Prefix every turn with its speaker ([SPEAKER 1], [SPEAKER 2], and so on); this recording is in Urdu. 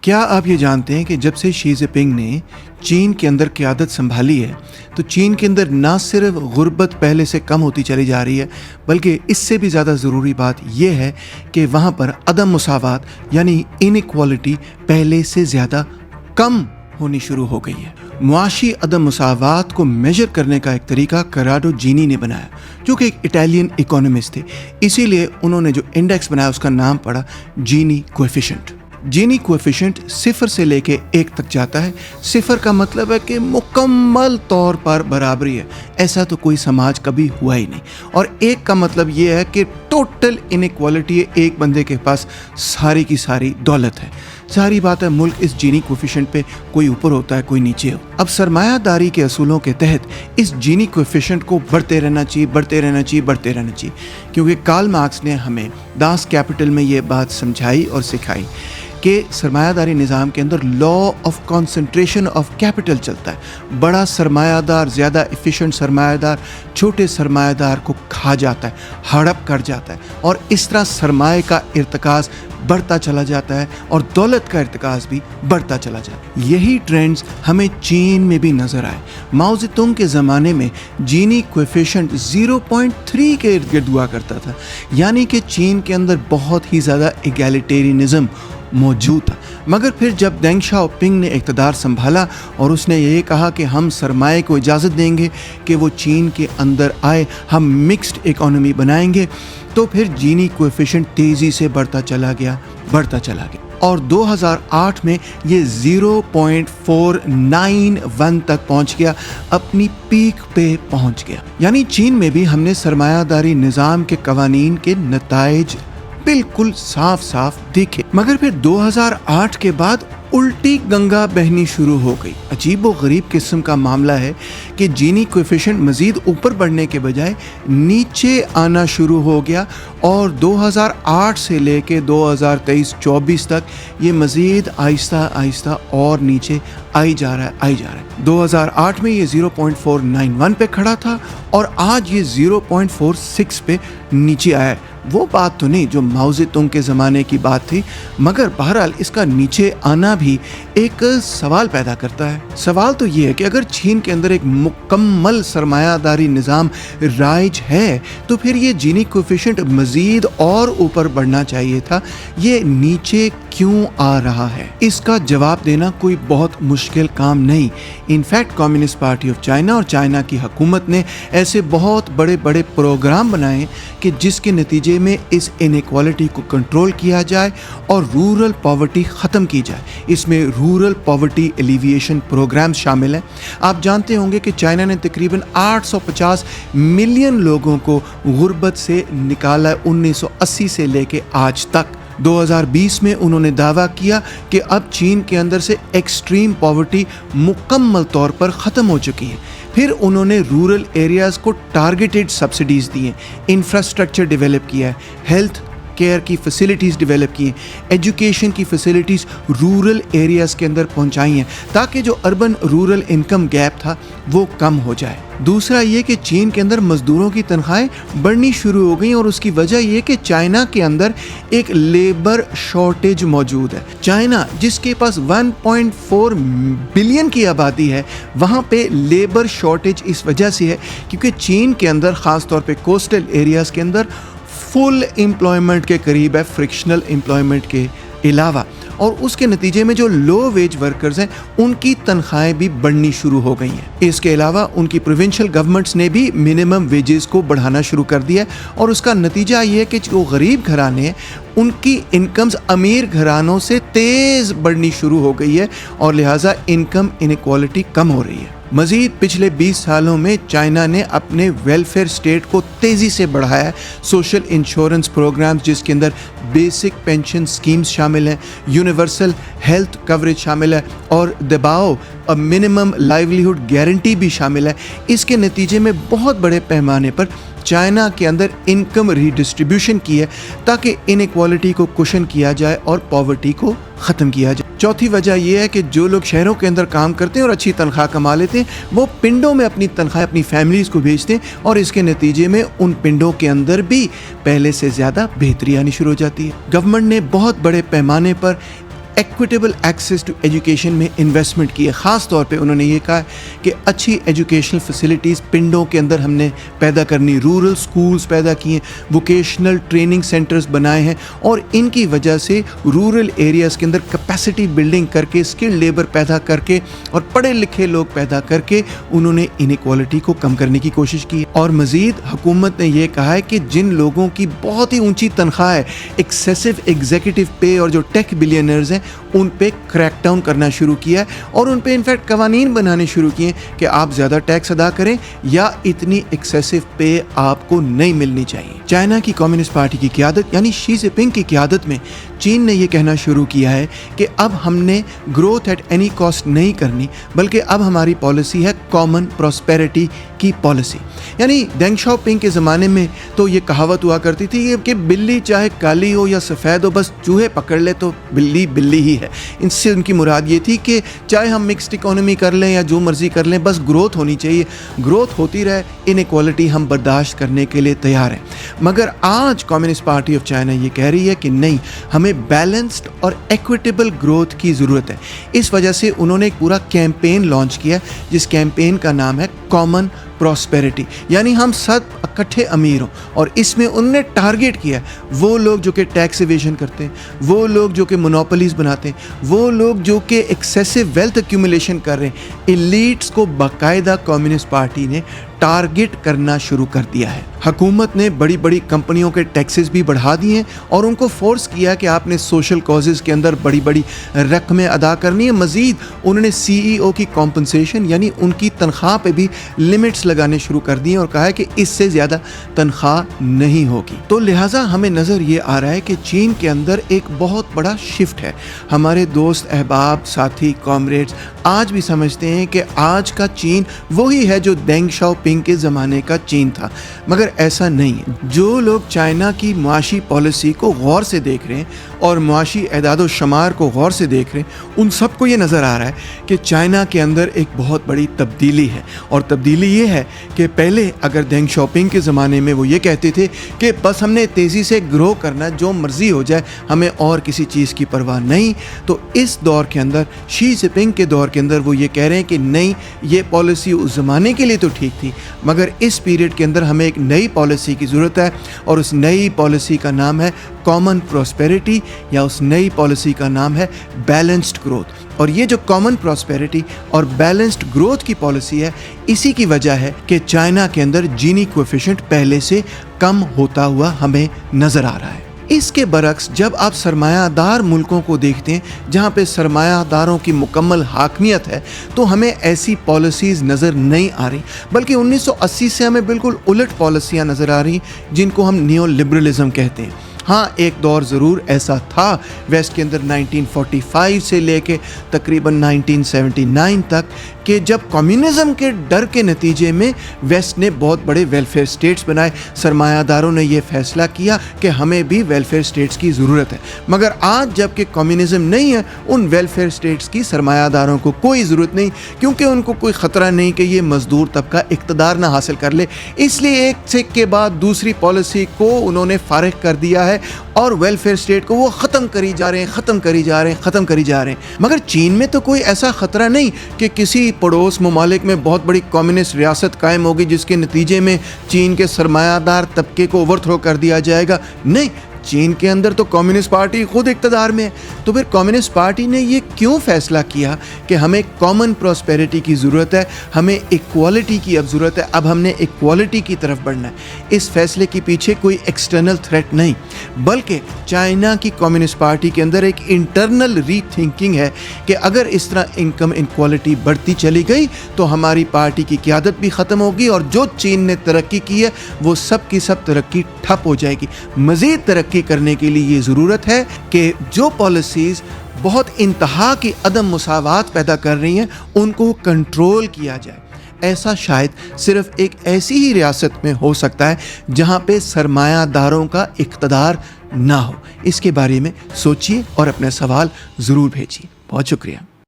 [SPEAKER 1] کیا آپ یہ جانتے ہیں کہ جب سے شی جن پنگ نے چین کے اندر قیادت سنبھالی ہے تو چین کے اندر نہ صرف غربت پہلے سے کم ہوتی چلی جا رہی ہے، بلکہ اس سے بھی زیادہ ضروری بات یہ ہے کہ وہاں پر عدم مساوات یعنی انیکوالٹی پہلے سے زیادہ کم ہونی شروع ہو گئی ہے۔ معاشی عدم مساوات کو میجر کرنے کا ایک طریقہ کراڈو جینی نے بنایا، جو کہ ایک اٹالین اکانومسٹ تھے، اسی لیے انہوں نے جو انڈیکس بنایا اس کا نام پڑا جینی کوفیشنٹ۔ جینی کوفیشنٹ 0 سے لے کے 1 تک جاتا ہے۔ 0 کا مطلب ہے کہ مکمل طور پر برابری ہے، ایسا تو کوئی سماج کبھی ہوا ہی نہیں، اور 1 کا مطلب یہ ہے کہ ٹوٹل انیکوالٹی ہے، ایک بندے کے پاس ساری کی ساری دولت ہے۔ ساری بات ہے ملک اس جینی کوفیشنٹ پہ کوئی اوپر ہوتا ہے کوئی نیچے ہو۔ اب سرمایہ داری کے اصولوں کے تحت اس جینی کوفیشنٹ کو بڑھتے رہنا چاہیے، کیونکہ کارل مارکس نے ہمیں داس کیپٹل میں یہ بات سمجھائی اور سکھائی کہ سرمایہ داری نظام کے اندر law of concentration of capital چلتا ہے۔ بڑا سرمایہ دار، زیادہ ایفیشنٹ سرمایہ دار چھوٹے سرمایہ دار کو کھا جاتا ہے، ہڑپ کر جاتا ہے، اور اس طرح سرمایہ کا ارتکاز بڑھتا چلا جاتا ہے اور دولت کا ارتکاز بھی بڑھتا چلا جاتا ہے۔ یہی ٹرینڈز ہمیں چین میں بھی نظر آئے۔ ماؤ زے تونگ کے زمانے میں جینی کوفیشنٹ 0.3 کے ارد گرد ہوا کرتا تھا، یعنی کہ چین کے اندر بہت ہی زیادہ ایگیلیٹیرینزم موجود تھا۔ مگر پھر جب دینگ شاؤ پنگ نے اقتدار سنبھالا اور اس نے یہ کہا کہ ہم سرمایہ کو اجازت دیں گے کہ وہ چین کے اندر آئے، ہم مکسڈ اکانومی بنائیں گے، تو پھر جینی کوفیشنٹ تیزی سے بڑھتا چلا گیا اور 2008 میں یہ 0.491 تک پہنچ گیا، اپنی پیک پہ پہنچ گیا۔ یعنی چین میں بھی ہم نے سرمایہ داری نظام کے قوانین کے نتائج بالکل صاف صاف دیکھے۔ مگر پھر 2008 کے بعد الٹی گنگا بہنی شروع ہو گئی۔ عجیب و غریب قسم کا معاملہ ہے کہ جینی کوفیشنٹ مزید اوپر بڑھنے کے بجائے نیچے آنا شروع ہو گیا، اور 2008 سے لے کے 2023-24 تک یہ مزید آہستہ آہستہ اور نیچے آئی جا رہا ہے۔ 2008 میں یہ 0.491 پہ کھڑا تھا اور آج یہ 0.46 پہ نیچے آیا ہے۔ وہ بات تو نہیں جو ماؤ زے تونگ کے زمانے کی بات تھی، مگر بہرحال اس کا نیچے آنا بھی ایک سوال پیدا کرتا ہے۔ سوال تو یہ ہے کہ اگر چین کے اندر ایک مکمل سرمایہ داری نظام رائج ہے تو پھر یہ جینی کوفیشنٹ مزید اور اوپر بڑھنا چاہیے تھا، یہ نیچے کیوں آ رہا ہے؟ اس کا جواب دینا کوئی بہت مشکل کام نہیں۔ In fact communist party of China اور چائنا کی حکومت نے ایسے بہت بڑے بڑے پروگرام بنائے کہ جس کے نتیجے میں اس انیکوالٹی کو کنٹرول کیا جائے اور رورل پاورٹی ختم کی جائے۔ اس میں رورل پاورٹی ایلیویشن پروگرام شامل ہیں۔ آپ جانتے ہوں گے کہ چائنا نے تقریباً 850 ملین لوگوں کو غربت سے نکالا 1980 سے لے کے آج تک۔ 2020 میں انہوں نے دعویٰ کیا کہ اب چین کے اندر سے ایکسٹریم پاورٹی مکمل طور پر ختم ہو چکی ہے۔ پھر انہوں نے رورل ایریاز کو ٹارگیٹڈ سبسڈیز دی ہیں، انفراسٹرکچر ڈیولپ کیا ہے، ہیلتھ کیئر کی فیسلٹیز ڈیولپ کی ہیں، ایجوکیشن کی فیسلٹیز رورل ایریاز کے اندر پہنچائی ہیں تاکہ جو اربن رورل انکم گیپ تھا وہ کم ہو جائے۔ دوسرا یہ کہ چین کے اندر مزدوروں کی تنخواہیں بڑھنی شروع ہو گئیں، اور اس کی وجہ یہ کہ چائنا کے اندر ایک لیبر شارٹیج موجود ہے۔ چائنا جس کے پاس 1.4 بلین کی آبادی ہے، وہاں پہ لیبر شارٹیج اس وجہ سے ہے کیونکہ چین کے اندر خاص طور پہ کوسٹل ایریاز کے اندر فل امپلائمنٹ کے قریب ہے، فرکشنل امپلائمنٹ کے علاوہ، اور اس کے نتیجے میں جو لو ویج ورکرز ہیں ان کی تنخواہیں بھی بڑھنی شروع ہو گئی ہیں۔ اس کے علاوہ ان کی پروونشل گورنمنٹس نے بھی منیمم ویجز کو بڑھانا شروع کر دیا ہے، اور اس کا نتیجہ یہ ہے کہ جو غریب گھرانے ہیں ان کی انکمز امیر گھرانوں سے تیز بڑھنی شروع ہو گئی ہے، اور لہٰذا انکم انیکوالٹی کم ہو رہی ہے۔ مزید پچھلے 20 سالوں میں چائنا نے اپنے ویلفیئر اسٹیٹ کو تیزی سے بڑھایا ہے۔ سوشل انشورنس پروگرامز جس کے اندر بیسک پینشن سکیمز شامل ہیں، یونیورسل ہیلتھ کوریج شامل ہے، اور دباؤ منیمم لائیولیہڈ گارنٹی بھی شامل ہے۔ اس کے نتیجے میں بہت بڑے پیمانے پر چائنا کے اندر انکم ری ڈسٹریبیوشن کی ہے تاکہ انیکوالٹی کو کوشن کیا جائے اور پاورٹی کو ختم کیا جائے۔ چوتھی وجہ یہ ہے کہ جو لوگ شہروں کے اندر کام کرتے ہیں اور اچھی تنخواہ کما لیتے ہیں، وہ پنڈوں میں اپنی تنخواہ اپنی فیملیز کو بھیجتے ہیں، اور اس کے نتیجے میں ان پنڈوں کے اندر بھی پہلے سے زیادہ بہتری آنی شروع ہو جاتی ہے۔ گورنمنٹ نے بہت بڑے پیمانے پر ایکویٹیبل ایکسیس ٹو ایجوکیشن میں انویسٹمنٹ کی ہے. خاص طور پہ انہوں نے یہ کہا کہ اچھی ایجوکیشنل فیسلٹیز پنڈوں کے اندر ہم نے پیدا کرنی, رورل سکولز پیدا کیے, ووکیشنل ٹریننگ سینٹرز بنائے ہیں, اور ان کی وجہ سے رورل ایریاز کے اندر کیپیسٹی بلڈنگ کر کے, اسکل لیبر پیدا کر کے اور پڑھے لکھے لوگ پیدا کر کے انہوں نے انیکوالٹی کو کم کرنے کی کوشش کی. اور مزید حکومت نے یہ کہا ہے کہ جن لوگوں کی بہت ہی اونچی تنخواہ ہے, ایکسیسو ایگزیکٹو پے, اور جو ٹیک بلینئرز ہیں ان پہ کریک ڈاؤن کرنا شروع کیا ہے, اور ان پہ انفیکٹ قوانین بنانے شروع کیے ہیں کہ آپ زیادہ ٹیکس ادا کریں یا اتنی ایکسیسو پے آپ کو نہیں ملنی چاہیے. چائنا کی کمیونسٹ پارٹی کی قیادت یعنی شی جن پنگ کی قیادت میں چین نے یہ کہنا شروع کیا ہے کہ اب ہم نے گروتھ ایٹ اینی کاسٹ نہیں کرنی, بلکہ اب ہماری پالیسی ہے کامن پراسپیرٹی کی پالیسی. یعنی دینگ شاؤ پنگ کے زمانے میں تو یہ کہاوت ہوا کرتی تھی کہ بلی چاہے کالی ہو یا سفید ہو, بس چوہے پکڑ لے تو بلی بلی ہی ہے. ان سے ان کی مراد یہ تھی کہ چاہے ہم مکسڈ اکانومی کر لیں یا جو مرضی کر لیں, بس گروتھ ہونی چاہیے, گروتھ ہوتی رہے, انیکوالٹی ہم برداشت کرنے کے لیے تیار ہیں. مگر آج کمیونسٹ پارٹی آف چائنا یہ کہہ رہی ہے کہ نہیں, ہمیں بیلنسڈ اور ایکویٹیبل گروتھ کی ضرورت ہے. اس وجہ سے انہوں نے ایک پورا کیمپین لانچ کیا, جس کیمپین کا نام ہے کامن پراسپیرٹی, یعنی ہم سب اکٹھے امیر ہوں. اور اس میں انہوں نے ٹارگیٹ کیا ہے وہ لوگ جو کہ ٹیکس ایویژن کرتے ہیں, وہ لوگ جو کہ مونوپولیز بناتے ہیں, وہ لوگ جو کہ ایکسیسو ویلتھ ایکیومولیشن کر رہے ہیں. ایلیٹس کو باقاعدہ کمیونسٹ پارٹی نے ٹارگٹ کرنا شروع کر دیا ہے. حکومت نے بڑی بڑی کمپنیوں کے ٹیکسز بھی بڑھا دیے ہیں اور ان کو فورس کیا کہ آپ نے سوشل کازز کے اندر بڑی بڑی رقمیں ادا کرنی ہے. مزید انہوں نے سی ای او کی کمپنسیشن یعنی ان کی تنخواہ پہ بھی لمٹس لگانے شروع کر دیے اور کہا ہے کہ اس سے زیادہ تنخواہ نہیں ہوگی. تو لہٰذا ہمیں نظر یہ آ رہا ہے کہ چین کے اندر ایک بہت بڑا شفٹ ہے. ہمارے دوست, احباب, ساتھی, کامریڈز آج بھی سمجھتے ہیں کہ آج کا چین وہی ہے جو دینگ شاؤ پنگ کے زمانے کا چین تھا, مگر ایسا نہیں ہے. جو لوگ چائنا کی معاشی پالیسی کو غور سے دیکھ رہے ہیں اور معاشی اعداد و شمار کو غور سے دیکھ رہے ہیں, ان سب کو یہ نظر آ رہا ہے کہ چائنا کے اندر ایک بہت بڑی تبدیلی ہے. اور تبدیلی یہ ہے کہ پہلے اگر دینگ شاؤ پنگ کے زمانے میں وہ یہ کہتے تھے کہ بس ہم نے تیزی سے گرو کرنا, جو مرضی ہو جائے, ہمیں اور کسی چیز کی پرواہ نہیں, تو اس دور کے اندر شی جن پنگ کے دور کے اندر وہ یہ کہہ رہے ہیں کہ نہیں, یہ پالیسی اس زمانے کے لیے تو ٹھیک تھی, مگر اس پیریڈ کے اندر ہمیں ایک نئی پالیسی کی ضرورت ہے, اور اس نئی پالیسی کا نام ہے کامن پراسپیرٹی, یا اس نئی پالیسی کا نام ہے بیلنسڈ گروتھ. اور یہ جو کامن پراسپیرٹی اور بیلنسڈ گروتھ کی پالیسی ہے, اسی کی وجہ ہے کہ چائنا کے اندر جینی کوفیشنٹ پہلے سے کم ہوتا ہوا ہمیں نظر آ رہا ہے. اس کے برعکس جب آپ سرمایہ دار ملکوں کو دیکھتے ہیں جہاں پہ سرمایہ داروں کی مکمل حاکمیت ہے, تو ہمیں ایسی پالیسیز نظر نہیں آ رہی, بلکہ 1980 سے ہمیں بالکل الٹ پالیسیاں نظر آ رہی جن کو ہم نیو لبرلزم کہتے ہیں. ہاں, ایک دور ضرور ایسا تھا ویسٹ کے اندر 1945 سے لے کے تقریباً 1979 تک کہ جب کمیونزم کے ڈر کے نتیجے میں ویسٹ نے بہت بڑے ویلفیئر اسٹیٹس بنائے. سرمایہ داروں نے یہ فیصلہ کیا کہ ہمیں بھی ویلفیئر اسٹیٹس کی ضرورت ہے, مگر آج جب کہ کمیونزم نہیں ہے, ان ویلفیئر اسٹیٹس کی سرمایہ داروں کو کوئی ضرورت نہیں, کیونکہ ان کو کوئی خطرہ نہیں کہ یہ مزدور طبقہ اقتدار نہ حاصل کر لے. اس لیے ایک سے کے بعد دوسری پالیسی کو انہوں نے فارغ کر دیا ہے اور ویلفیئر اسٹیٹ کو وہ ختم کری جا رہے ہیں. مگر چین میں تو کوئی ایسا خطرہ نہیں کہ کسی پڑوس ممالک میں بہت بڑی کمیونسٹ ریاست قائم ہوگی جس کے نتیجے میں چین کے سرمایہ دار طبقے کو اوور تھرو کر دیا جائے گا. نہیں, چین کے اندر تو کمیونسٹ پارٹی خود اقتدار میں ہے. تو پھر کمیونسٹ پارٹی نے یہ کیوں فیصلہ کیا کہ ہمیں کامن پراسپیرٹی کی ضرورت ہے, ہمیں ایکوالٹی کی اب ضرورت ہے, اب ہم نے ایکوالٹی کی طرف بڑھنا ہے. اس فیصلے کے پیچھے کوئی ایکسٹرنل تھریٹ نہیں, بلکہ چائنا کی کمیونسٹ پارٹی کے اندر ایک انٹرنل ری تھنکنگ ہے کہ اگر اس طرح انکم انکوالٹی بڑھتی چلی گئی تو ہماری پارٹی کی قیادت بھی ختم ہوگی, اور جو چین نے ترقی کی ہے وہ سب کی سب ترقی ٹھپ ہو جائے گی. مزید ترقی کرنے کے لیے یہ ضرورت ہے کہ جو پالیسیز بہت انتہا کی عدم مساوات پیدا کر رہی ہیں ان کو کنٹرول کیا جائے. ایسا شاید صرف ایک ایسی ہی ریاست میں ہو سکتا ہے جہاں پہ سرمایہ داروں کا اقتدار نہ ہو. اس کے بارے میں سوچیے اور اپنے سوال ضرور بھیجیے. بہت شکریہ.